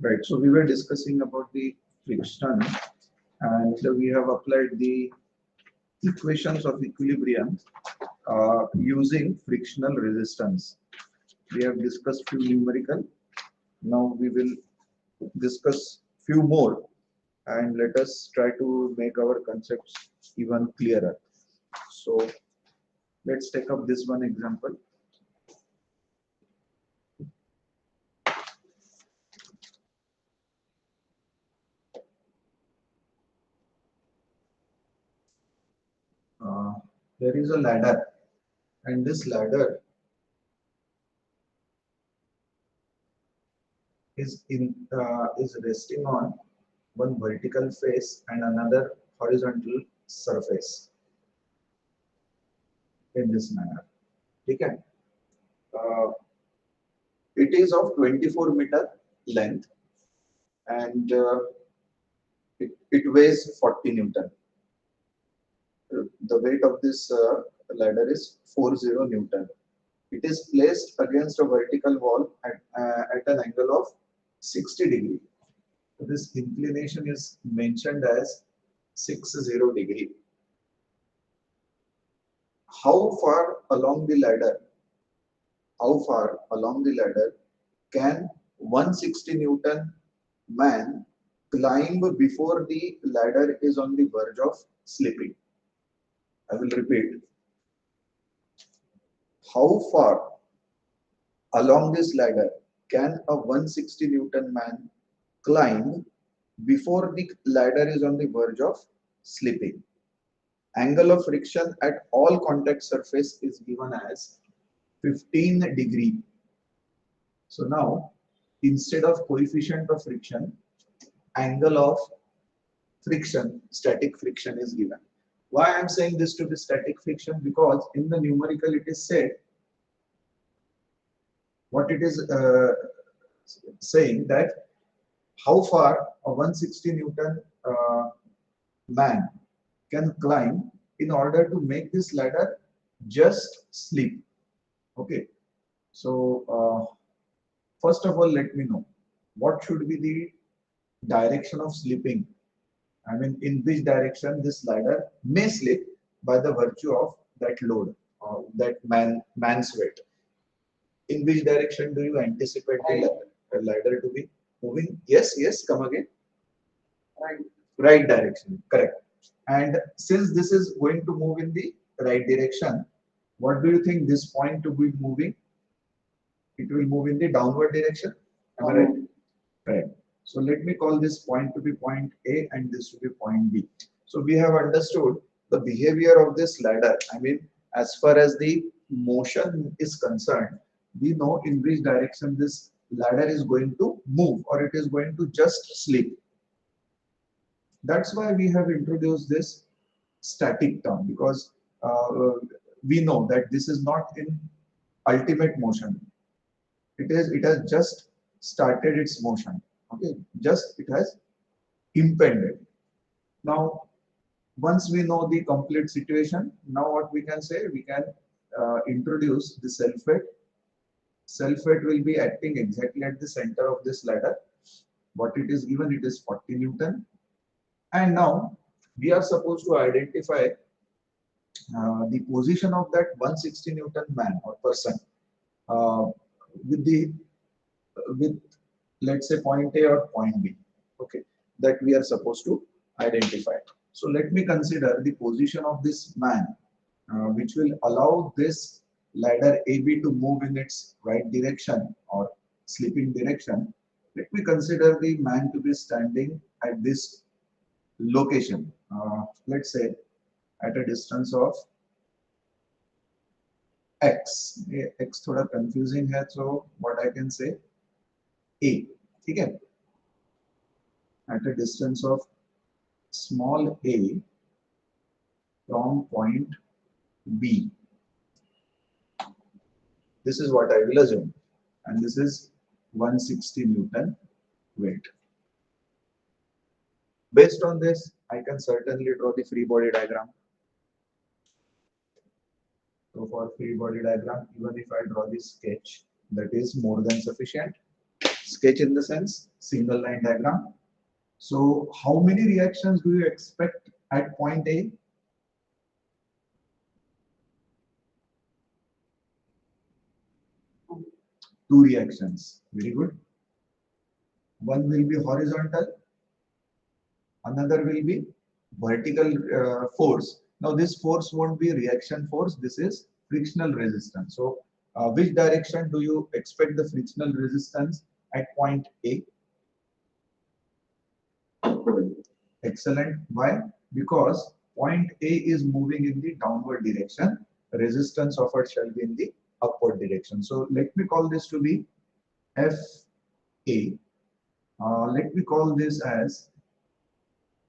Right. So we were discussing about the friction, and we have applied the equations of equilibrium using frictional resistance. We have discussed few numerical. Now we will discuss few more, and let us try to make our concepts even clearer. So let's take up this one example. Uh, there is a ladder, and this ladder is resting on one vertical face and another horizontal surface in this manner. Okay. Uh, it is of 24-meter length, and it weighs 40 Newton. The weight of this ladder is 40 Newton. It is placed against a vertical wall at an angle of 60 degree. This inclination is mentioned as 60 degree. How far along the ladder? How far along the ladder can 160 Newton man climb before the ladder is on the verge of slipping? I will repeat. How far along this ladder can a 160 Newton man climb before the ladder is on the verge of slipping? Angle of friction at all contact surface is given as 15 degree. So now, instead of coefficient of friction, angle of friction, static friction is given. Why I am saying this to be static friction? Because in the numerical it is said, what it is saying that how far a 160 Newton man can climb in order to make this ladder just slip. Okay. So first of all, let me know what should be the direction of slipping. I mean, in which direction this ladder may slip by the virtue of that load or that man's weight. In which direction do you anticipate the ladder to be moving? Yes, yes, come again. Right. Right direction, correct. And since this is going to move in the right direction, what do you think this point to be moving? It will move in the downward direction. Am I right? Right. So let me call this point to be point A and this to be point B. So we have understood the behavior of this ladder. I mean, as far as the motion is concerned, we know in which direction this ladder is going to move or it is going to just slip. That's why we have introduced this static term, because we know that this is not in ultimate motion. It has just started its motion. Okay, just it has impended. Now, once we know the complete situation, now what we can say, we can introduce the self weight. Self weight will be acting exactly at the center of this ladder. What it is given, it is 40 Newton. And now we are supposed to identify the position of that 160 Newton man or person uh, with the with, let's say, point A or point B. Okay, that we are supposed to identify. So let me consider the position of this man, which will allow this ladder AB to move in its right direction or slipping direction. Let me consider the man to be standing at this location. Let's say at a distance of x. X थोड़ा confusing है, so what I can say, A. ठीक है? At a distance of small a from point B. This is what I will assume, and this is 160 Newton weight. Based on this, I can certainly draw the free body diagram. So for free body diagram, even if I draw this sketch, that is more than sufficient. Sketch in the sense single line diagram. So how many reactions do you expect at point A? Two reactions. Very good. One will be horizontal, another will be vertical force. Now this force won't be reaction force, this is frictional resistance. So which direction do you expect the frictional resistance at point A? Excellent. Why? Because point A is moving in the downward direction. Resistance of it shall be in the upward direction. So let me call this to be FA. Let me call this as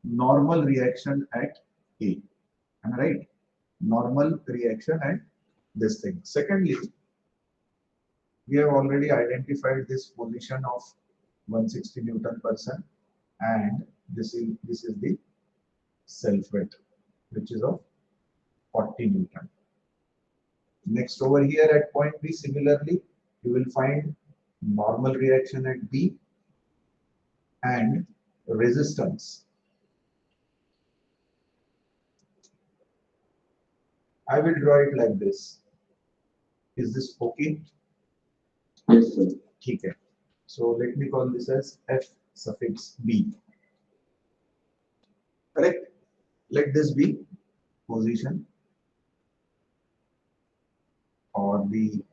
normal reaction at A. Am I right? Normal reaction at this thing. Secondly, we have already identified this position of 160 Newton per cent, and this is the self weight, which is of 40 Newton. Next, over here at point B, similarly, you will find normal reaction at B and resistance. I will draw it like this. Is this okay? Yes, sir. Okay. So let me call this as F suffix B. Correct? Let this be position or the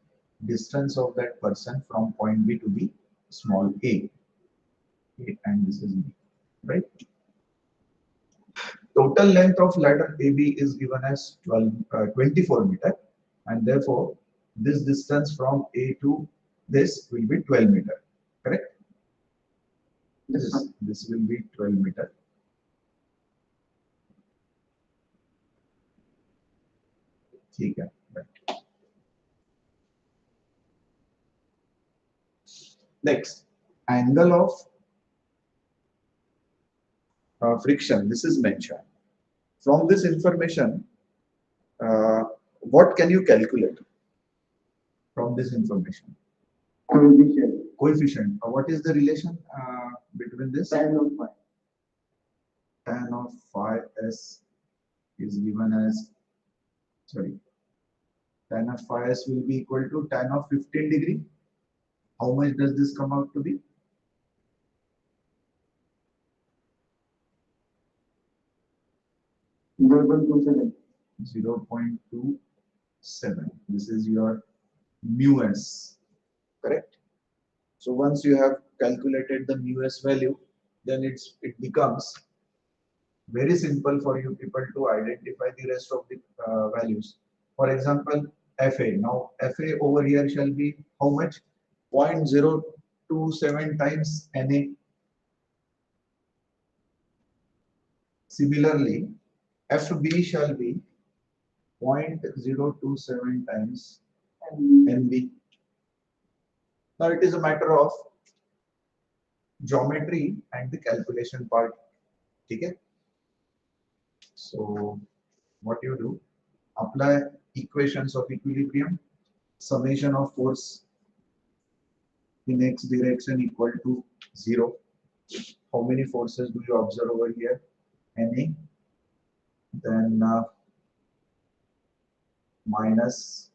distance of that person from point B to the small a. Okay, and this is B. Right? Total length of ladder AB is given as 24 meter, and therefore this distance from A to this will be 12 meter. Correct? This will be 12 meter. ठीक है. Right. Next, angle of friction. This is mentioned. From this information, what can you calculate from this information? Coefficient. Coefficient. What is the relation between this? Tan of phi. Tan of phi s is given as, sorry, tan of phi s will be equal to tan of 15 degree. How much does this come out to be? 0.27. 0.27. This is your mu s. Correct? So once you have calculated the mu s value, then it becomes very simple for you people to identify the rest of the values. For example, FA. Now FA over here shall be how much? 0.027 times NA. Similarly, FB shall be 0.027 times NB. Now it is a matter of geometry and the calculation part. Okay? So what you do, apply equations of equilibrium, summation of force in x direction equal to 0. How many forces do you observe over here? Any. Then minus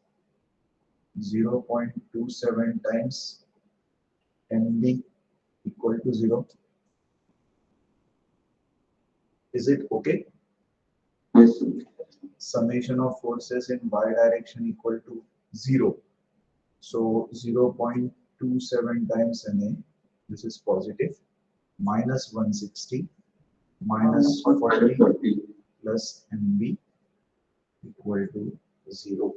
0.27 times NB equal to 0. Is it okay? Yes. Summation of forces in y direction equal to 0. So 0.27 times NA, this is positive, minus 160 minus 40 plus NB equal to 0.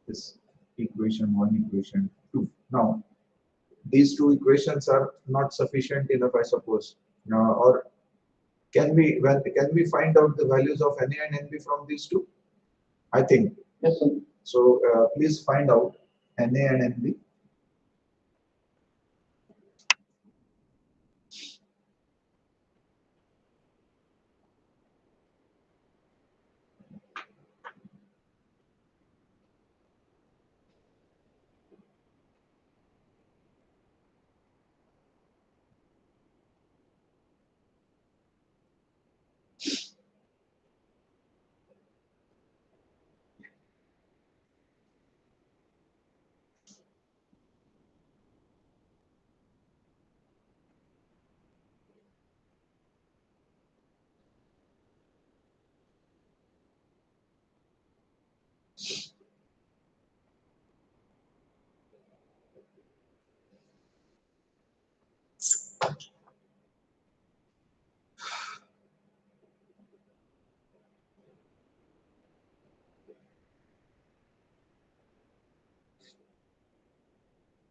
This equation 1, equation 2. Now, these two equations are not sufficient enough, I suppose. Or can we find out the values of NA and NB from these two? I think. Yes, sir. So please find out NA and NB.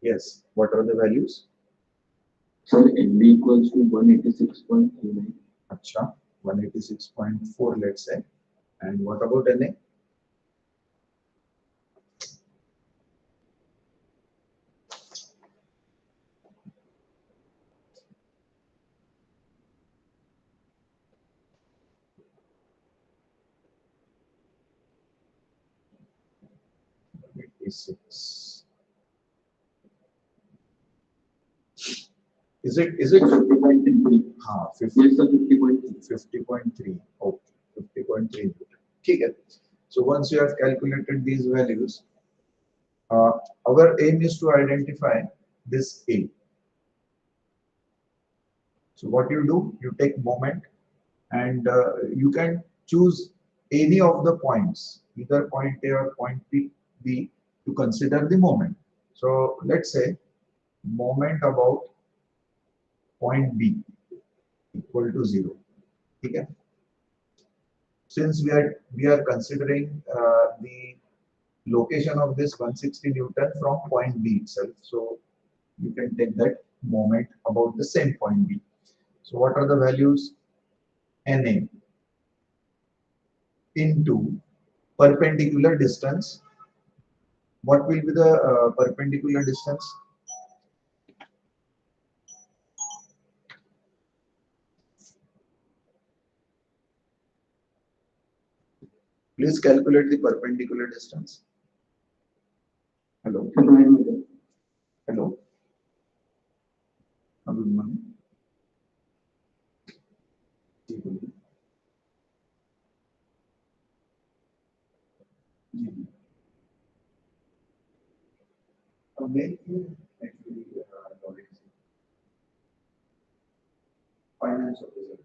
Yes. What are the values? Sir, NB equals to 186.39. Acha, 186.4, let's say. And what about NA? Is it 50.3. हाँ Yes, sir, 50.3. 50.3? Okay, 50.3. Okay. So once you have calculated these values, uh, our aim is to identify this A. So what you do, you take moment, and you can choose any of the points, either point A or point B, to consider the moment. So let's say moment about point B equal to 0. Okay. Since we are considering the location of this 160 Newton from point B itself, so you can take that moment about the same point B. So what are the values? NA into perpendicular distance. What will be the perpendicular distance? Please calculate the perpendicular distance. Hello, 9 meter. hello. Good morning. Actually, finance officer.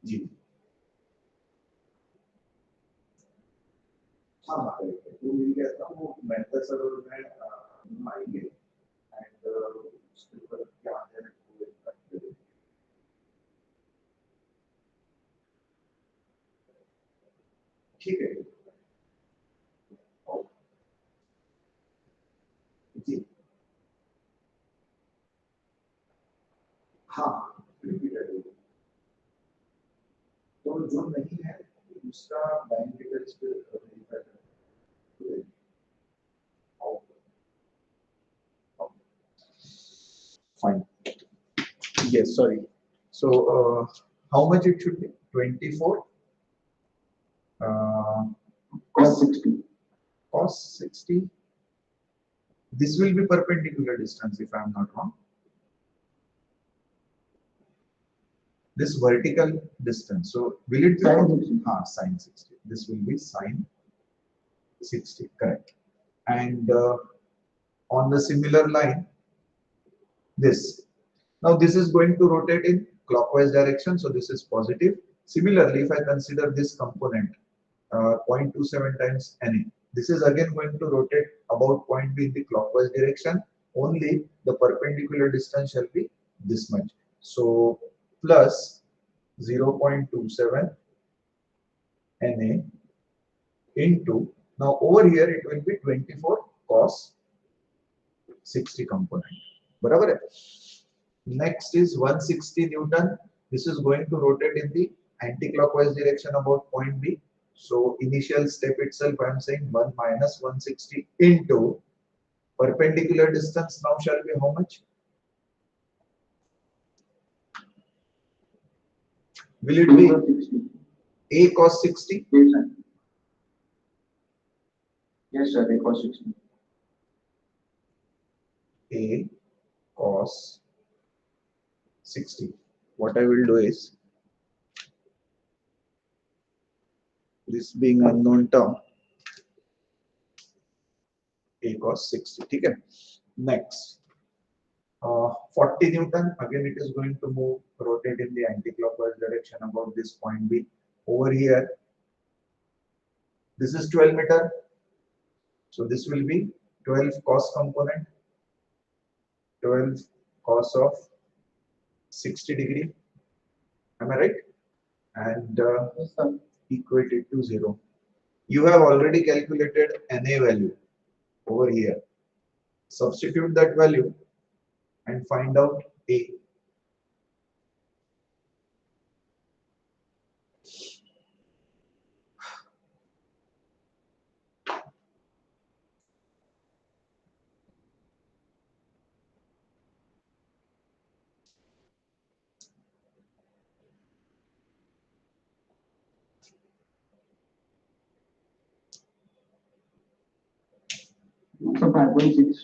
जी हाँ हाँ वो मिल गया था वो mentor sir और मैं आएंगे and उसके ऊपर क्या है ठीक है जी हाँ रिपीटेड तो जो नहीं है उसका बैंक डिटेल्स पे वेरीफाई करें fine. Yes, sorry. So, how much it should be? 24. Uh, Cos 60. cos 60. This will be perpendicular distance if I am not wrong. This vertical distance. So, will it be sin 60? This will be sin 60, correct. And on the similar line, this. Now, this is going to rotate in clockwise direction, so this is positive. Similarly, if I consider this component, 0.27 times NA, this is again going to rotate about point B in the clockwise direction, only the perpendicular distance shall be this much. So, plus 0.27 NA into, now over here it will be 24 cos 60 component. Barabar hai? Next is 160 Newton. This is going to rotate in the anti-clockwise direction about point B. So initial step itself, I am saying 1 minus 160 into perpendicular distance now shall be how much? Will it be A cos 60? Yes, sir. Yes, sir, A cos 60. A cos 60. What I will do is, this being unknown term, A cos 60. Okay. Next, 40 Newton. Again, it is going to move, rotate in the anti-clockwise direction about this point B. Over here, this is 12 meter. So this will be 12 cos component, 12 cos of 60 degree. Am I right? And Yes, sir. equate it to 0. You have already calculated NA value over here. Substitute that value and find out A. So 5.6.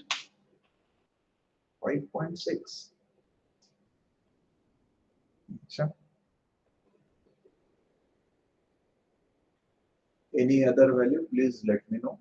5.6. Sure. Any other value, please let me know.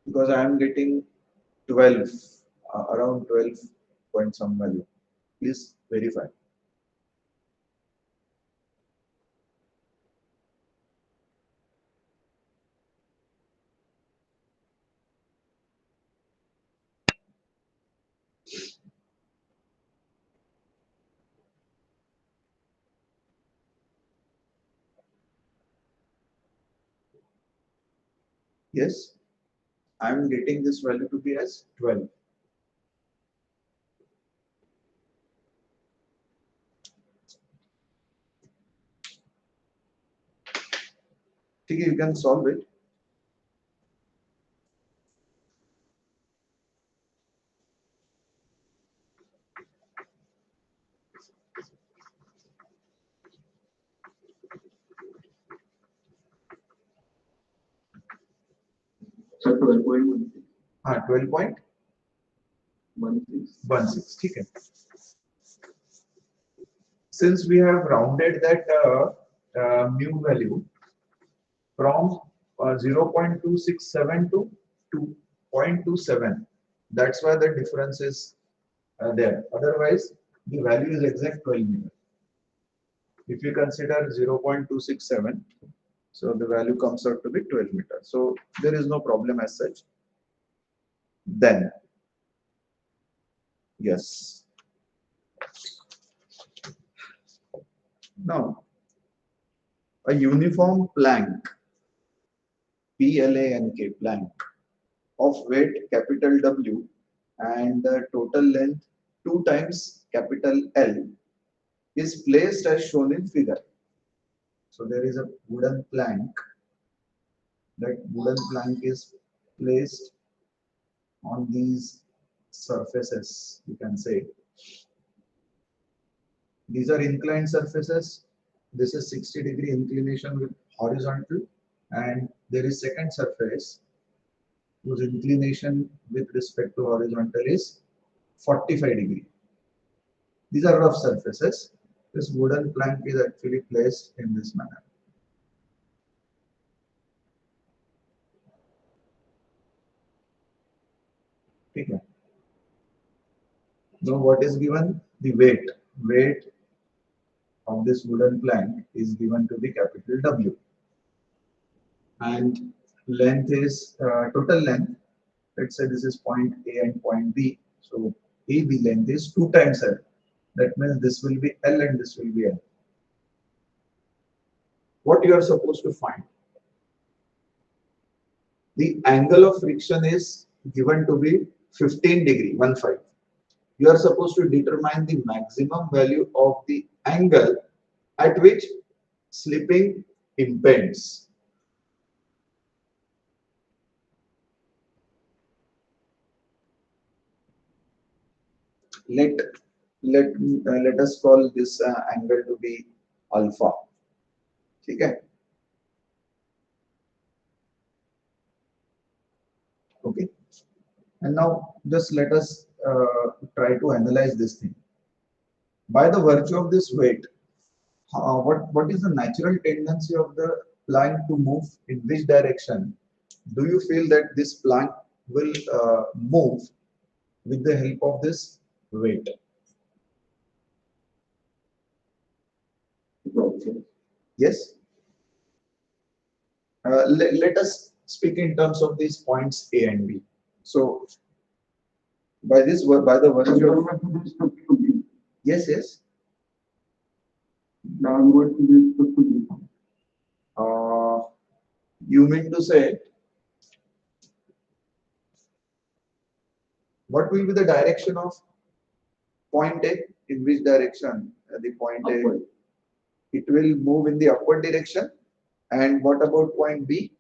Because I am getting 12, around 12 point some value. Please verify. Yes, I am getting this value to be as 12. Okay, you can solve it. So 12.16. 12.16. Okay. Since we have rounded that mu value from 0.267 to 2.27, that's why the difference is there. Otherwise, the value is exact 12 meter. If you consider 0.267, so the value comes out to be 12 meters. So there is no problem as such. Then, yes. Now, a uniform plank, PLANK, plank of weight capital W and the total length 2 times capital L is placed as shown in figure. So there is a wooden plank. That wooden plank is placed on these surfaces, you can say. These are inclined surfaces. This is 60-degree inclination with horizontal, and there is second surface whose inclination with respect to horizontal is 45-degree. These are rough surfaces. This wooden plank is actually placed in this manner. Okay. Now what is given? The weight. Weight of this wooden plank is given to the capital W. And length is total length. Let's say this is point A and point B. So AB length is 2 times L. That means this will be L and this will be L. What you are supposed to find? The angle of friction is given to be 15 degree, 15. You are supposed to determine the maximum value of the angle at which slipping impends. Let let us call this angle to be alpha. Okay. Okay. And now just let us try to analyze this thing. By the virtue of this weight, what is the natural tendency of the plank to move in which direction? Do you feel that this plank will move with the help of this weight. Yes. Let us speak in terms of these points A and B. So by the virtue of yes. Downward to this You mean to say what will be the direction of point A? In which direction the point upward. A? It will move in the upward direction. And what about point B?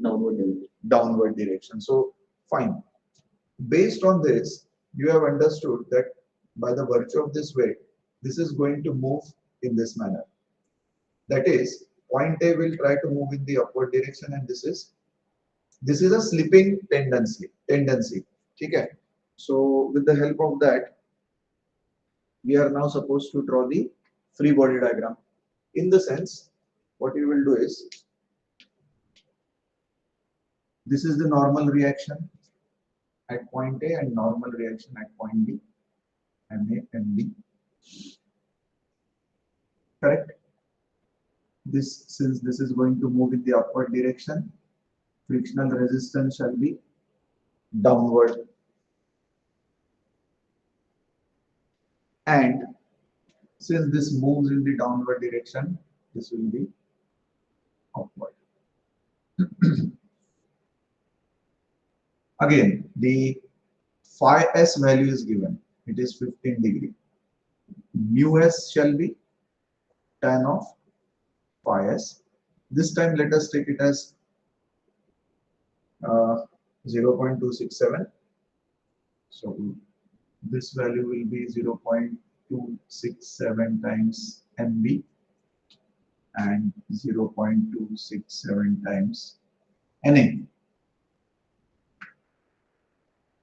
Downward direction. Downward direction. So fine. Based on this, you have understood that by the virtue of this weight, this is going to move in this manner. That is, point A will try to move in the upward direction, and this is a slipping tendency. Okay. So with the help of that, we are now supposed to draw the free body diagram. In the sense, what you will do is, this is the normal reaction at point A and normal reaction at point B, and A and B. Correct? Since this is going to move in the upward direction, frictional resistance shall be downward. And since this moves in the downward direction, this will be upward. Again, the phi s value is given. It is 15 degree. Mu s shall be tan of phi s. This time let us take it as 0.267. So this value will be 0.267 times MB and 0.267 times NA.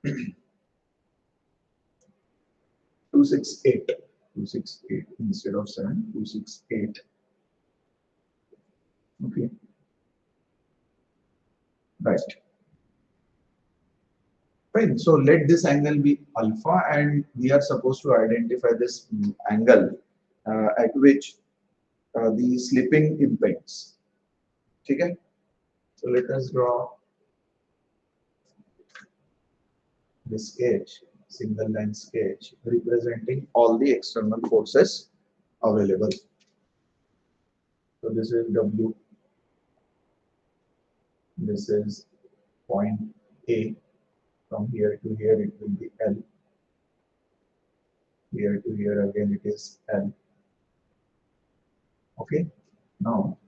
268 instead of 7, 268. Okay. Right. Fine. So let this angle be alpha, and we are supposed to identify this angle at which the slipping impacts. Okay. So let us draw this sketch, single line sketch, representing all the external forces available. So this is W. This is point A. From here to here it will be L. Here to here again it is L. Okay. Now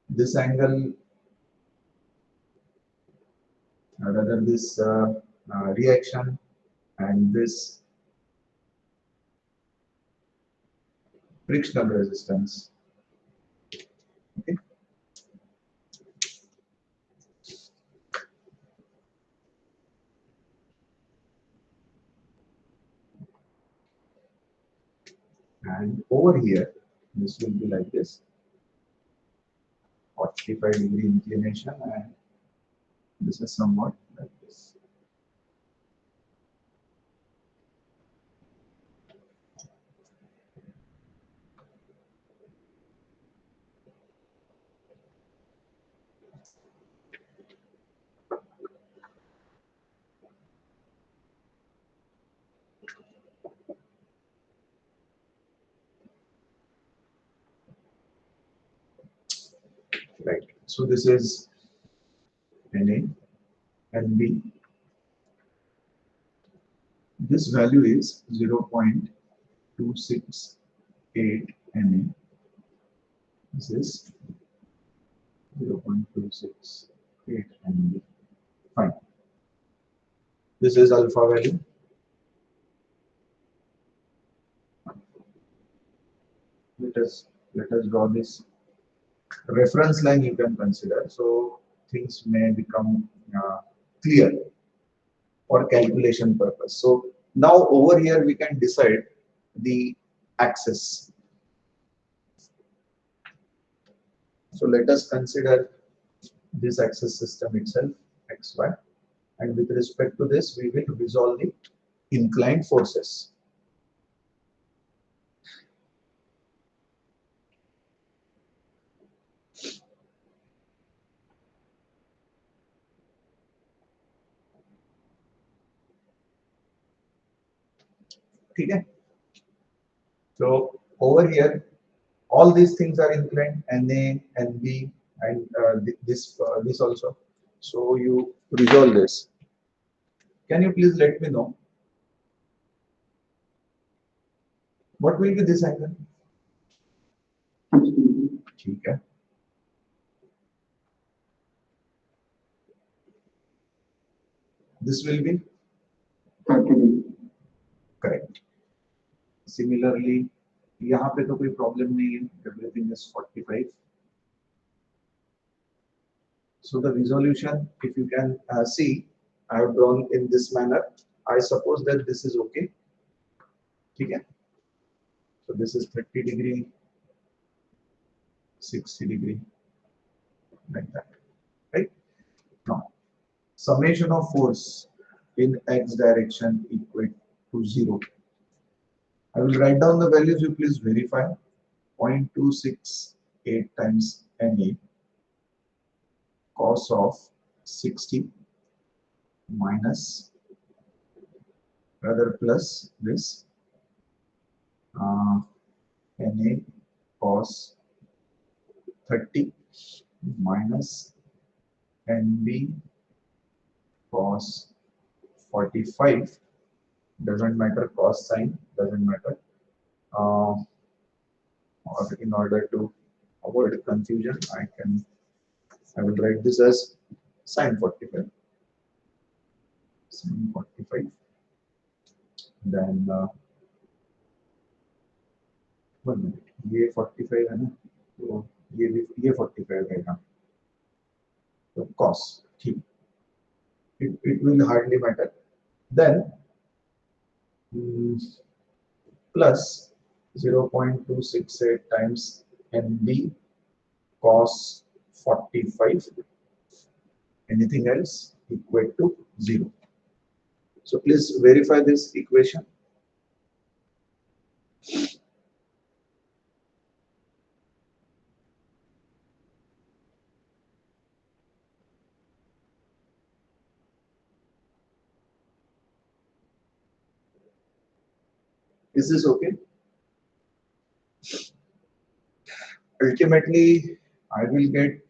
this angle, rather this reaction and this frictional resistance. Okay. And over here, this will be like this, 45-degree inclination, and this is somewhat like this. Right. So this is NA and B. This value is 0.268 NA. This is 0.268 NB. Fine. This is alpha value. Let us draw this reference line you can consider, so things may become clear for calculation purpose. So now over here we can decide the axis. So let us consider this axis system itself, XY. and with respect to this we will resolve the inclined forces. Okay. So over here all these things are inclined, Na, Nb, and this also. So you resolve this. Can you please let me know what will be this angle? 60 ठीक है. This will be 30 correct. Similarly, यहाँ पे तो कोई problem नहीं है. Everything is 45. So the resolution, if you can see, I have drawn in this manner. I suppose that this is okay. ठीक है. So this is 30 degree, 60 degree, like that. Right? Now, summation of force in x direction equal to 0. I will write down the values, you please verify. 0.268 times Na cos of 60 minus, rather plus this Na cos 30 minus Nb cos 45, doesn't matter, cos sign doesn't matter. Or in order to avoid confusion, I will write this as sin 45. Sin 45. Then 1 minute. ये 45 है ना, तो ये 45 रहेगा. So cos, ठीक. It will hardly matter. Then plus 0.268 times NB cos 45. Anything else equal to 0. So please verify this equation. Is this okay? Ultimately, I will get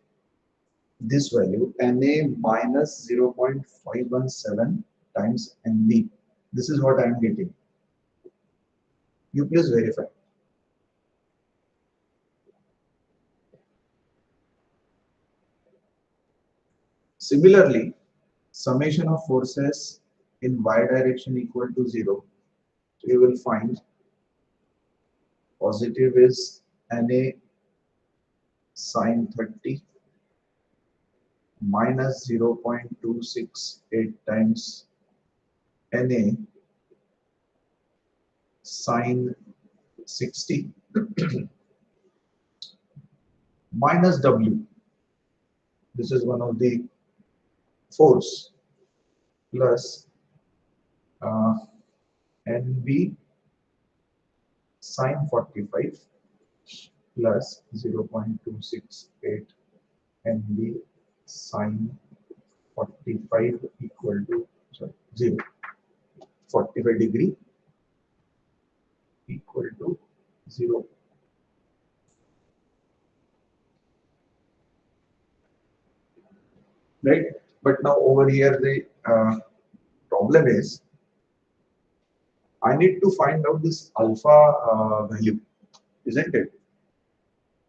this value Na minus 0.517 times Nb. This is what I am getting. You please verify. Similarly, summation of forces in y direction equal to 0. So you will find positive is Na sin 30 minus 0.268 times Na sin 60 minus W. This is one of the force plus NB sin 45 plus 0.268 NB sin 45 equal to 0. 45 degree equal to 0. Right? But now over here the problem is I need to find out this alpha value, isn't it?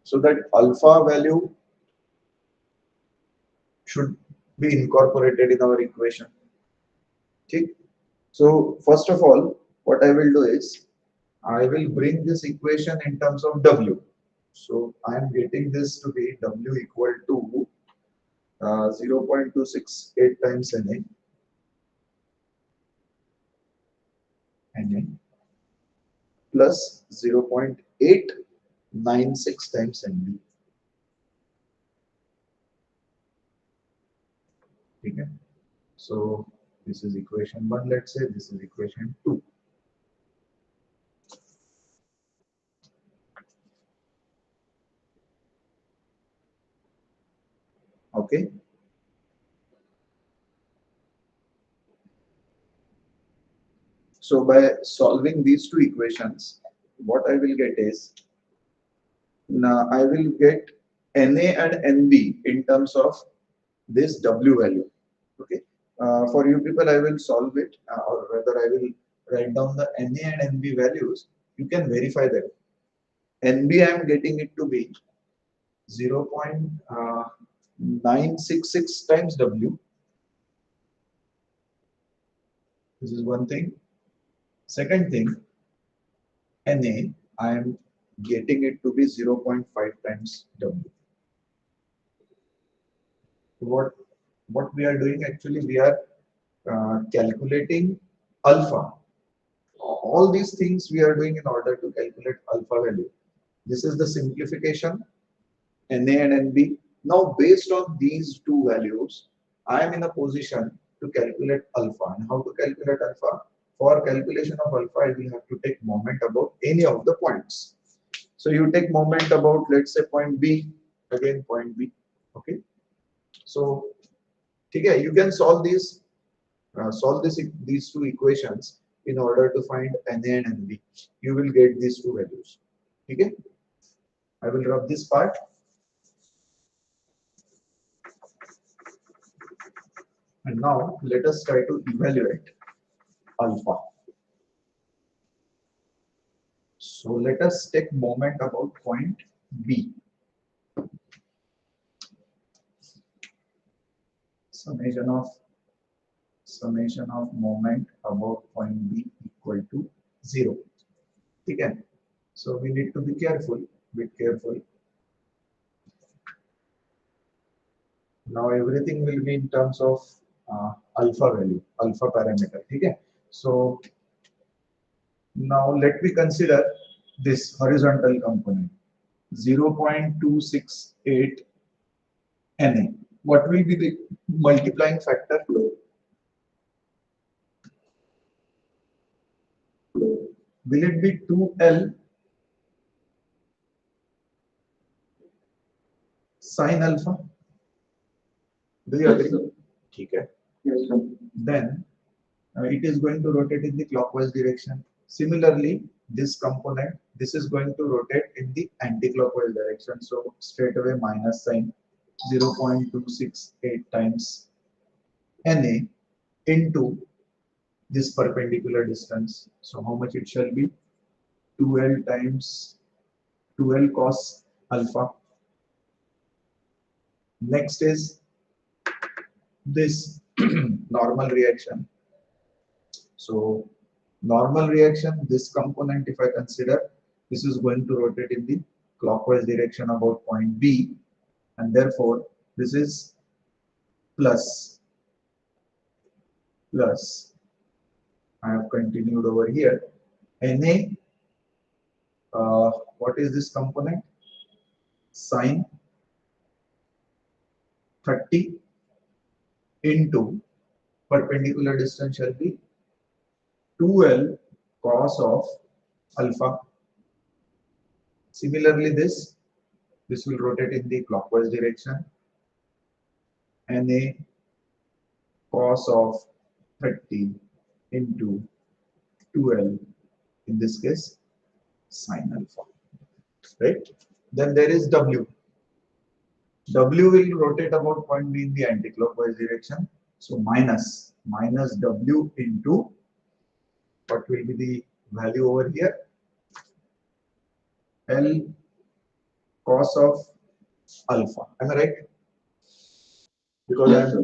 So that alpha value should be incorporated in our equation. Okay. So first of all, what I will do is I will bring this equation in terms of W. So I am getting this to be W equal to 0.268 times Na plus 0.896 times Nb. Okay. So this is equation 1, let's say this is equation 2. Okay. So by solving these two equations, what I will get is, now I will get Na and Nb in terms of this W value. Okay. For you people, I will solve it, or rather, I will write down the Na and Nb values. You can verify that. Nb I am getting it to be 0.966 times W. This is one thing. Second thing, Na I am getting it to be 0.5 times W. What we are doing actually, we are calculating alpha. All these things we are doing in order to calculate alpha value. This is the simplification, Na and Nb. Now based on these two values, I am in a position to calculate alpha. And how to calculate alpha? For calculation of alpha, I will have to take moment about any of the points. So you take moment about, let's say, point B, again point B. Okay. So okay, you can solve these these two equations in order to find Na and Nb. You will get these two values. Okay. I will rub this part. And now let us try to evaluate alpha. So let us take moment about point B. Summation of moment about point B equal to 0. Okay. So we need to be careful, bit careful. Now everything will be in terms of alpha value, alpha parameter. Okay. So now let me consider this horizontal component 0.268 Na. What will be the multiplying factor? Will it be 2L sin alpha? Do you agree? Okay. Yes, sir. Then it is going to rotate in the clockwise direction. Similarly, this component, this is going to rotate in the anti-clockwise direction. So straight away minus sign 0.268 times Na into this perpendicular distance. So how much it shall be? 2L times 2L cos alpha. Next is this normal reaction. So normal reaction, this component, if I consider, this is going to rotate in the clockwise direction about point B, and therefore this is plus. I have continued over here. Na, what is this component? Sine 30 into perpendicular distance shall be 2L cos of alpha. Similarly, this will rotate in the clockwise direction. Na cos of 30 into 2L, in this case sin alpha, right? Then there is W. W will rotate about point B in the anti-clockwise direction. So minus W into what will be the value over here? L cos of alpha. Am I right? Because Yes, sir.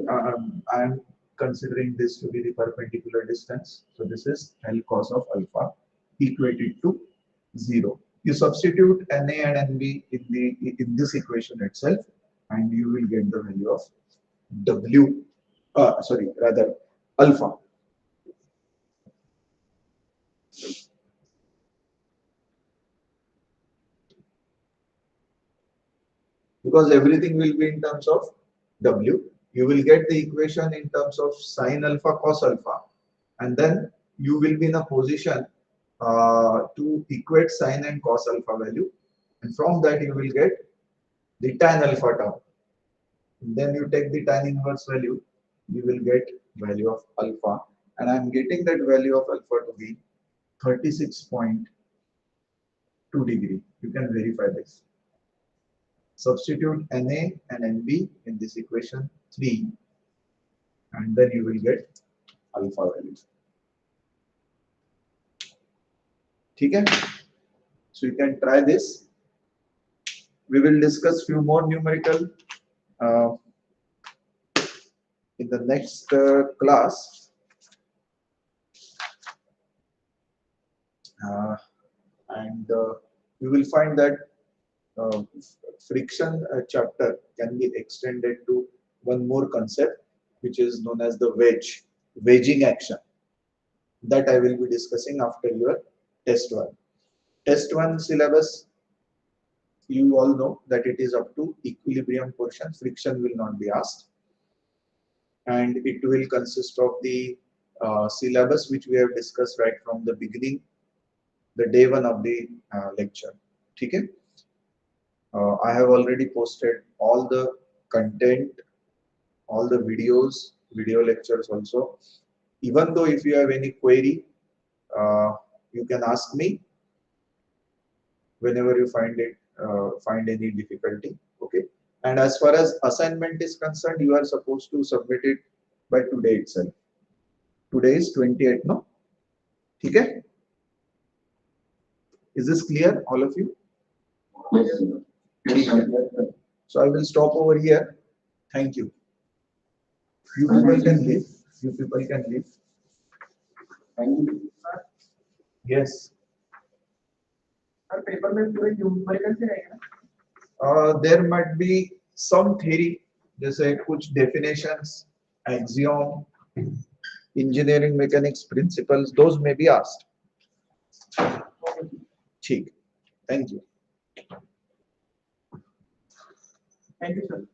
I'm considering this to be the perpendicular distance. So this is L cos of alpha equated to 0. You substitute Na and Nb in this equation itself, and you will get the value of W. Rather alpha. Because everything will be in terms of W. You will get the equation in terms of sine alpha cos alpha, and then you will be in a position to equate sine and cos alpha value, and from that you will get the tan alpha term. Then you take the tan inverse value, you will get value of alpha, and I am getting that value of alpha to be 36.2 degree. You can verify this. Substitute Na and Nb in this equation 3, and then you will get alpha value. Okay? So you can try this. We will discuss few more numerical uh, in the next class. And you will find that uh, friction chapter can be extended to one more concept, which is known as the wedging action. That I will be discussing after your test 1. Test 1 syllabus, you all know that it is up to equilibrium portion. Friction will not be asked, and it will consist of the syllabus which we have discussed right from the beginning, the day 1 of the lecture. Okay? I have already posted all the content, all the videos, video lectures also. Even though if you have any query, you can ask me whenever you find any difficulty. Okay. And as far as assignment is concerned, you are supposed to submit it by today itself. Today is 28th, no? Okay. Is this clear, all of you? Yes, sir. Yes, sir. So I will stop over here. Thank you. You people can leave. You people can leave. Thank you. Yes. Paper में पूरे numerical से रहेगा There might be some theory, जैसे कुछ definitions, axiom, engineering mechanics principles, those may be asked. ठीक. Thank you. Thank you sir